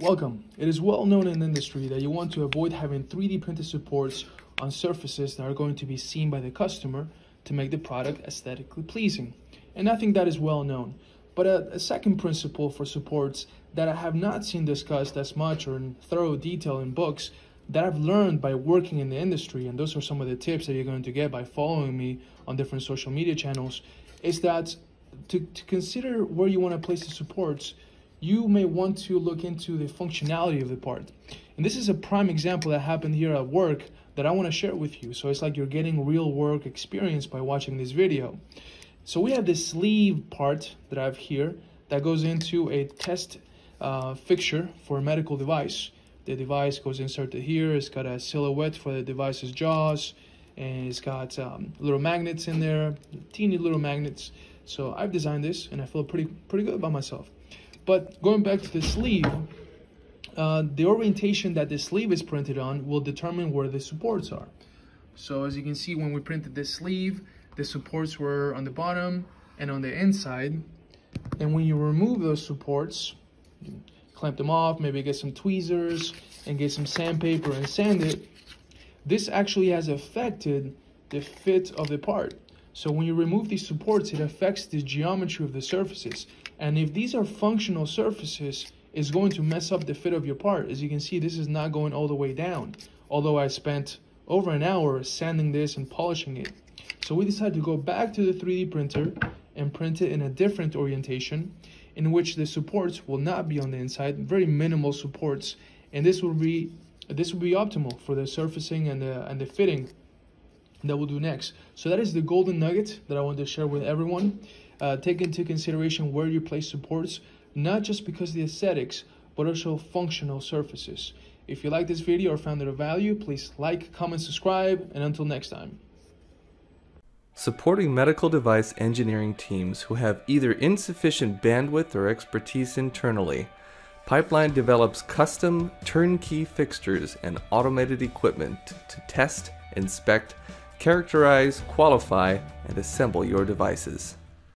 Welcome. It is well known in the industry that you want to avoid having 3D printed supports on surfaces that are going to be seen by the customer to make the product aesthetically pleasing. And I think that is well known. But a second principle for supports that I have not seen discussed as much or in thorough detail in books that I've learned by working in the industry, and those are some of the tips that you're going to get by following me on different social media channels, is that to consider where you want to place the supports, you may want to look into the functionality of the part. And this is a prime example that happened here at work that I want to share with you. So it's like you're getting real work experience by watching this video. So we have this sleeve part that I have here that goes into a test fixture for a medical device. The device goes inserted here. It's got a silhouette for the device's jaws, and it's got little magnets in there, teeny little magnets. So I've designed this and I feel pretty good about myself. But going back to the sleeve, the orientation that the sleeve is printed on will determine where the supports are. So as you can see, when we printed this sleeve, the supports were on the bottom and on the inside. And when you remove those supports, you clamp them off, maybe get some tweezers and get some sandpaper and sand it. This actually has affected the fit of the part. So when you remove these supports, it affects the geometry of the surfaces. And if these are functional surfaces, it's going to mess up the fit of your part. As you can see, this is not going all the way down, although I spent over an hour sanding this and polishing it. So we decided to go back to the 3D printer and print it in a different orientation, in which the supports will not be on the inside, very minimal supports, and this will be optimal for the surfacing and the fitting that we'll do next. So that is the golden nugget that I wanted to share with everyone. Take into consideration where you place supports, not just because of the aesthetics, but also functional surfaces. If you like this video or found it of value, please like, comment, subscribe, and until next time. Supporting medical device engineering teams who have either insufficient bandwidth or expertise internally, Pipeline develops custom turnkey fixtures and automated equipment to test, inspect, characterize, qualify, and assemble your devices.